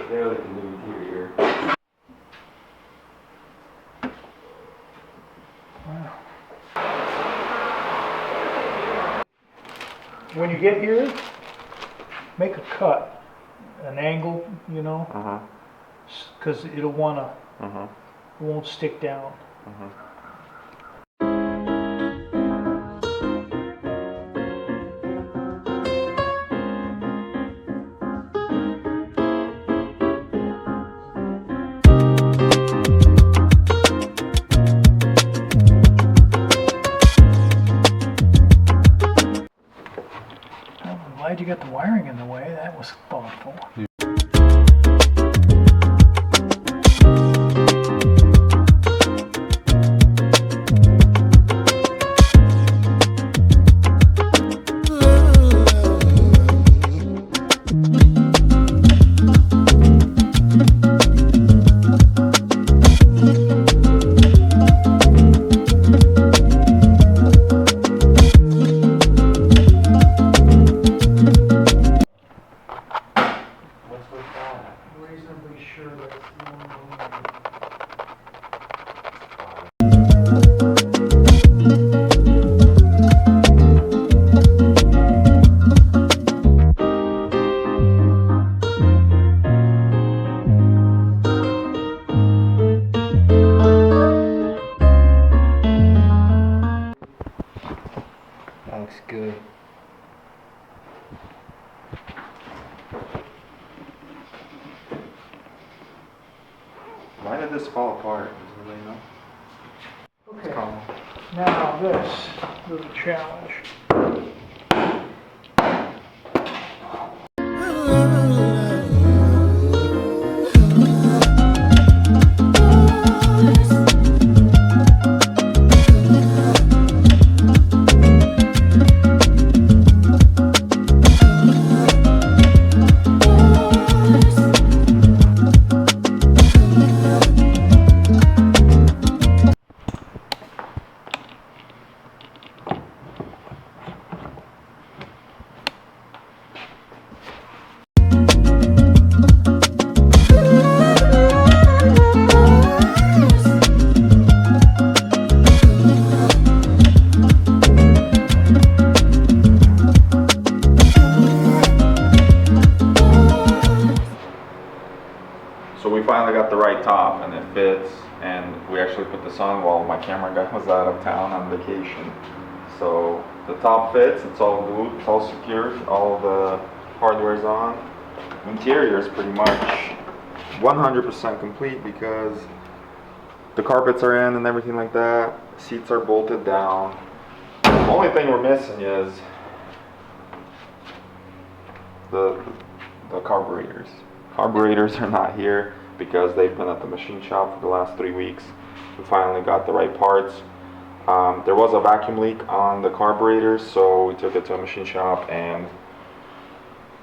barely can do interior. Wow. When you get here, make a cut, an angle, you know, because it'll wanna, it won't stick down. I'm glad you got the wiring in the way. That was thoughtful. Yeah. Reasonably sure that's the only one. That looks good. Why did this fall apart? Does anybody know? Okay, now this is a challenge. So we finally got the right top and it fits, and we actually put this on while my camera guy was out of town on vacation. So the top fits, it's all glued, it's all secured, all the hardware's on. Interior is pretty much 100% complete because the carpets are in and everything like that. Seats are bolted down. The only thing we're missing is the carburetors. Carburetors are not here because they've been at the machine shop for the last 3 weeks. We finally got the right parts. There was a vacuum leak on the carburetors, so we took it to a machine shop, and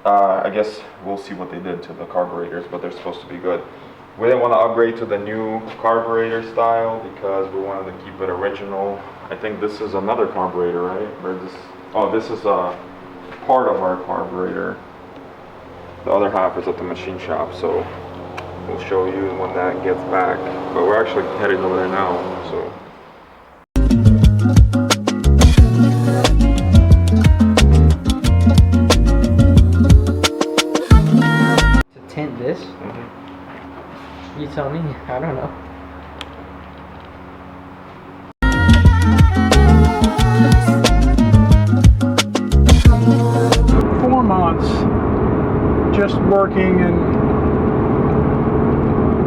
I guess we'll see what they did to the carburetors, but they're supposed to be good. We didn't want to upgrade to the new carburetor style because we wanted to keep it original. I think this is another carburetor, right? Or this? Oh, this is a part of our carburetor. The other half is at the machine shop, so we'll show you when that gets back. But we're actually heading over there now, so. To tint this? You tell me, I don't know. Just working, and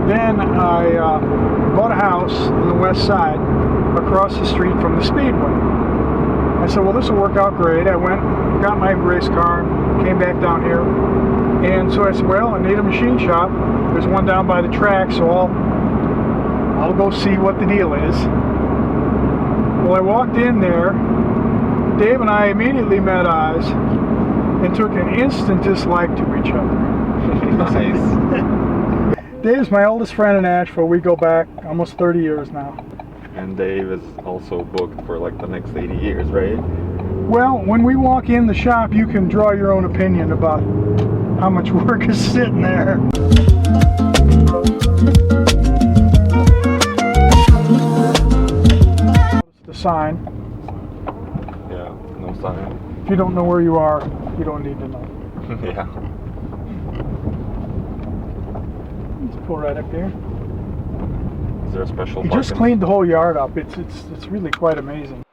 then I bought a house on the west side across the street from the Speedway. I said, well, this will work out great. I went, got my race car, came back down here, and so I said, well, I need a machine shop. There's one down by the track, so I'll go see what the deal is. Well, I walked in there. Dave and I immediately met eyes and took an instant dislike to each other. Nice. Dave's my oldest friend in Asheville. We go back almost 30 years now. And Dave is also booked for like the next 80 years, right? Well, when we walk in the shop, you can draw your own opinion about how much work is sitting there. The sign. Yeah, no sign. If you don't know where you are, you don't need to know. Yeah. Just pull right up there. Is there a special He just parking? cleaned the whole yard up. It's really quite amazing.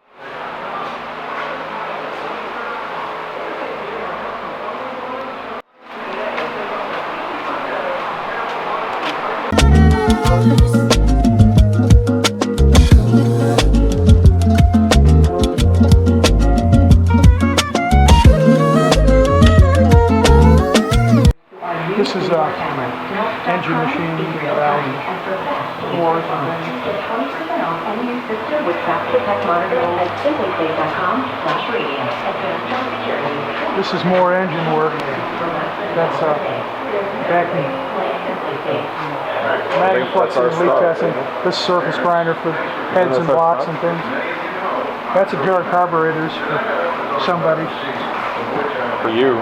This is a engine machine valve doors and things. This is more engine work. That's vacuum magnifluxing and leak testing. This is surface grinder for heads and blocks and things. That's a pair of carburetors for somebody. For you.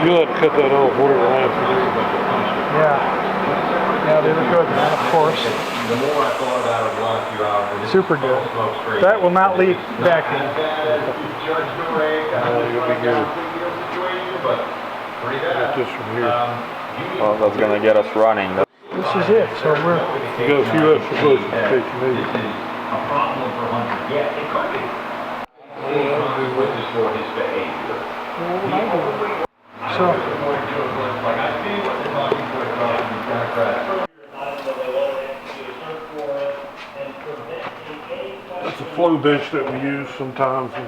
You'll have to cut that off, whatever happens. Yeah, they look good, man, of course. Super good. That will not leak vacuum. You'll be good. Just from here. Well, that's gonna get us running. This is it. So we're. You got a few extra bushings in case you need it. So. That's a flow bench that we use sometimes in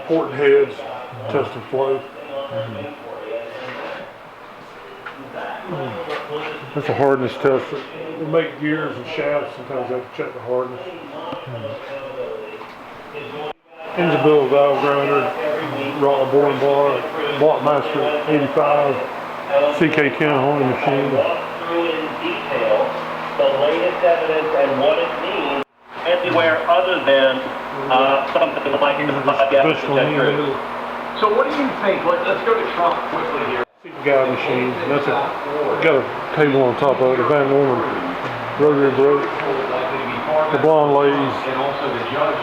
porting heads, testing flow. That's a hardness test. We make gears and shafts, sometimes I have to check the hardness. Engine build valve grinder, rock boring bar, Blockmaster 85, CK10 Honda machine. The latest evidence and what it means anywhere other than something like the Traditional. So what do you think? Let's go to Trump quickly here. Guide machine. That's got a table on top of it, a Van Norman rotary brake, the blonde ladies.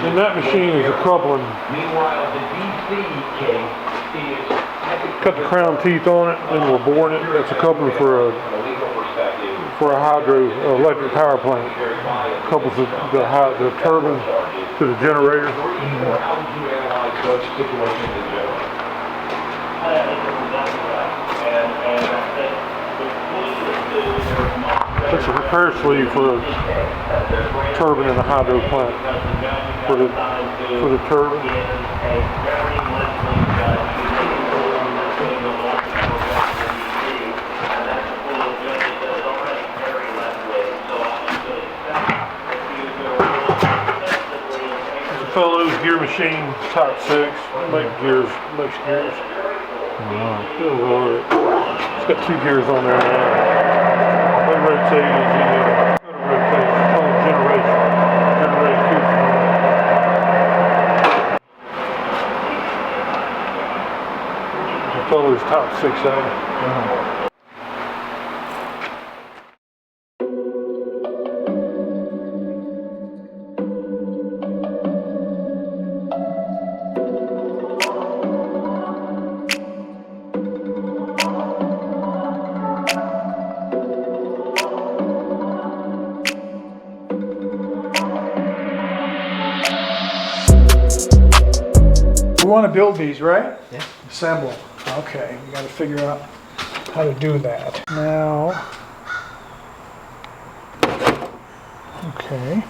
And that machine is a coupling. Meanwhile, the DC case is Cut the crown teeth on it, then we're boring it. That's a coupling for a hydro electric power plant. Couples the turbine to the generator. How would you analyze those situations in general? It's a repair sleeve for a turbine in a hydro plant. For the turbine. Fellows gear machine, type 6, makes gears. It's got 2 gears on there now. They rotate as you rotate. It's called generation. Generate 2. The fellow's type 6A. We want to build these, right? Yeah. Assemble. Okay, we got to figure out how to do that. Now, okay.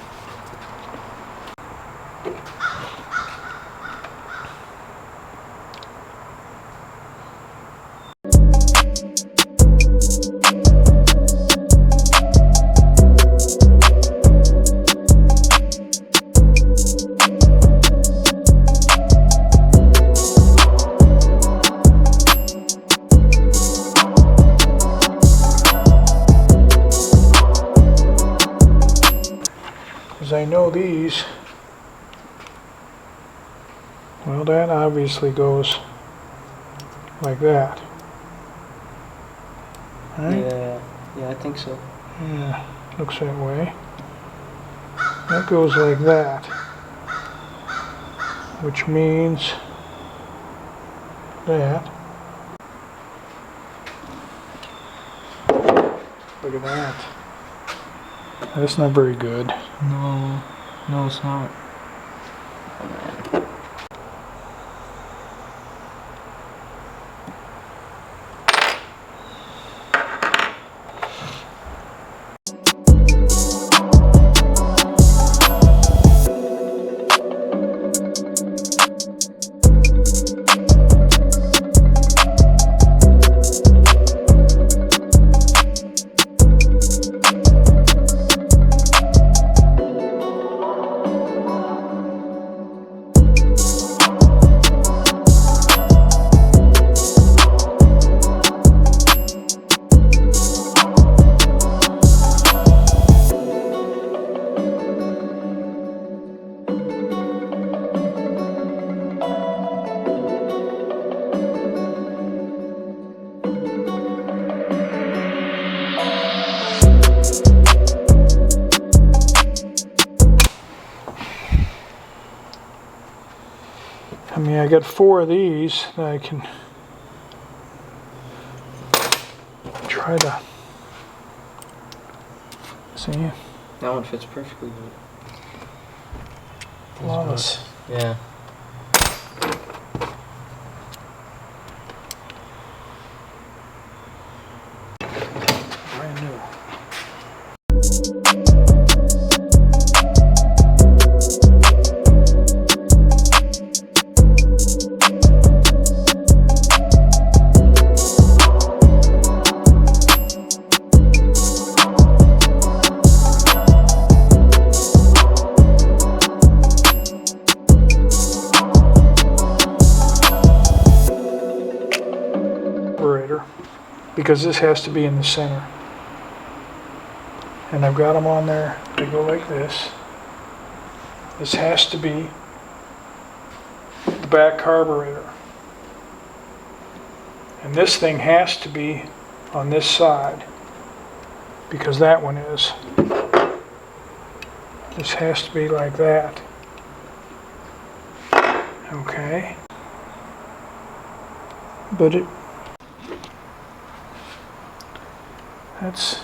Well, that obviously goes like that. Right? Yeah, I think so. Yeah, looks that way. That goes like that, which means that. Look at that. That's not very good. No, it's not. I mean, I got 4 of these that I can try to see. That one fits perfectly good. Flawless. Yeah. Brand new. Carburetor, because this has to be in the center. And I've got them on there. They go like this. This has to be the back carburetor. And this thing has to be on this side, because that one is. This has to be like that. Okay. But that's,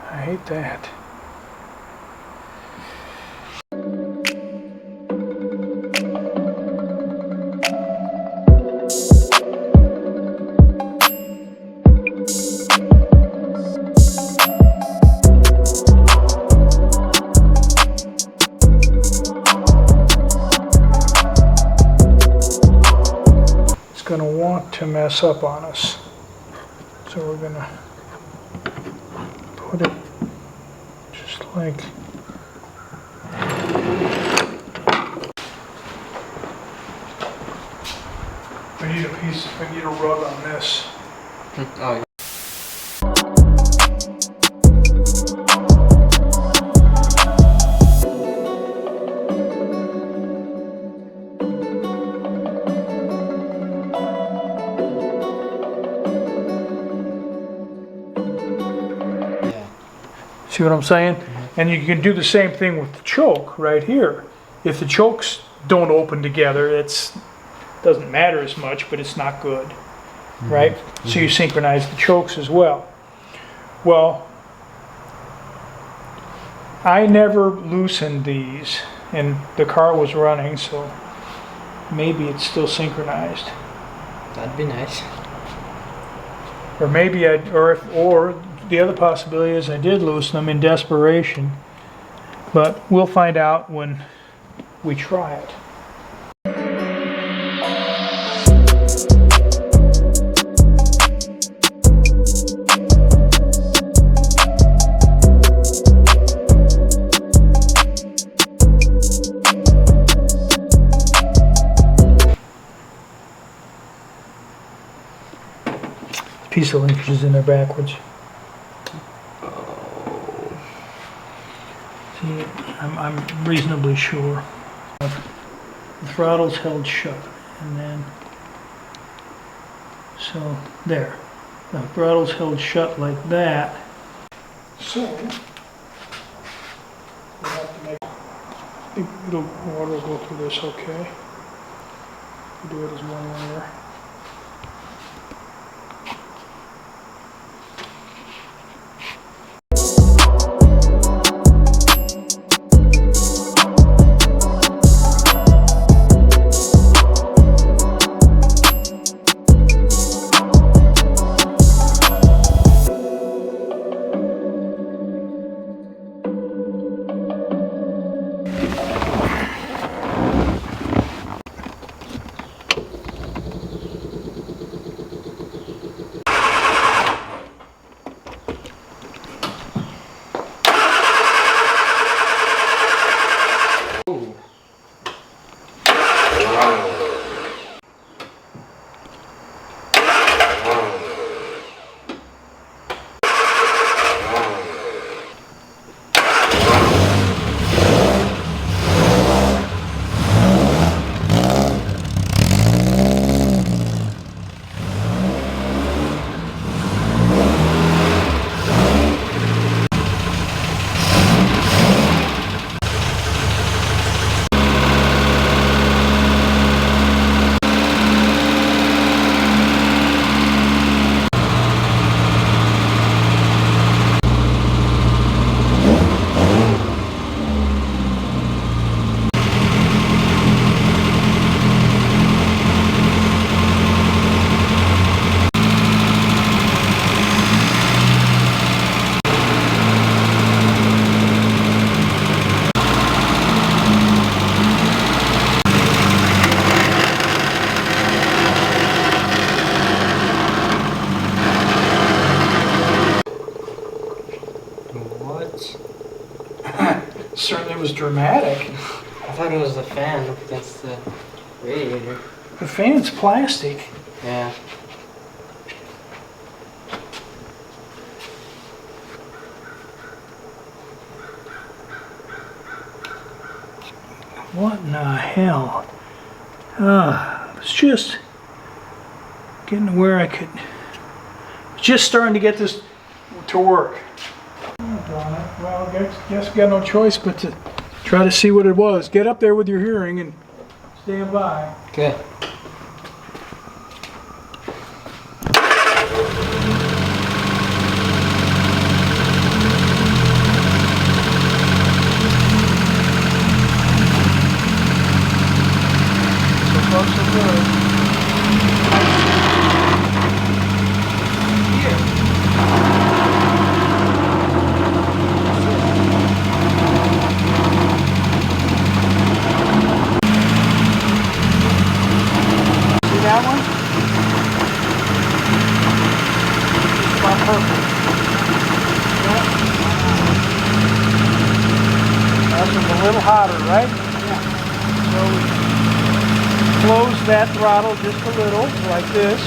I hate that. Going to want to mess up on us, so we're going to put it just like we need a rug on this. Oh, yeah. See what I'm saying? And you can do the same thing with the choke right here. If the chokes don't open together, it doesn't matter as much, but it's not good, right? So you synchronize the chokes as well. Well, I never loosened these, and the car was running, so maybe it's still synchronized. That'd be nice. Or maybe or the other possibility is I did loosen them in desperation, but we'll find out when we try it. Piece of linkage is in there backwards. See it? I'm reasonably sure. The throttle's held shut, and then, so there. The throttle's held shut like that. So, we'll have to make, I think water will go through this okay. We'll do it as one layer. Certainly was dramatic. I thought it was the fan against the radiator. The fan's plastic. Yeah. What in the hell? It's just getting to where I could. Just starting to get this to work. Well, I guess we got no choice but to try to see what it was. Get up there with your hearing and stand by. Okay. So far, so good. That one? Just about perfect. That one's a little hotter, right? Yeah. So we close that throttle just a little, like this.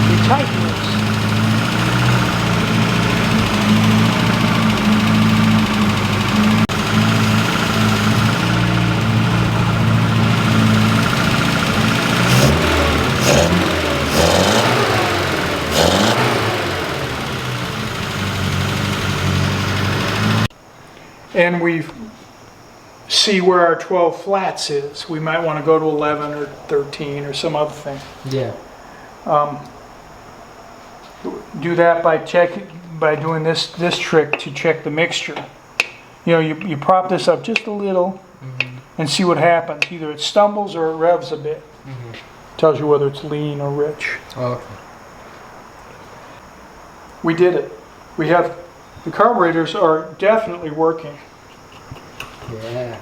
We tighten this. And we see where our 12 flats is. We might want to go to 11 or 13 or some other thing. Yeah. Do that by doing this trick to check the mixture. You know, you prop this up just a little and see what happens. Either it stumbles or it revs a bit. Tells you whether it's lean or rich. Oh, okay. We did it. We have the carburetors are definitely working. Yeah.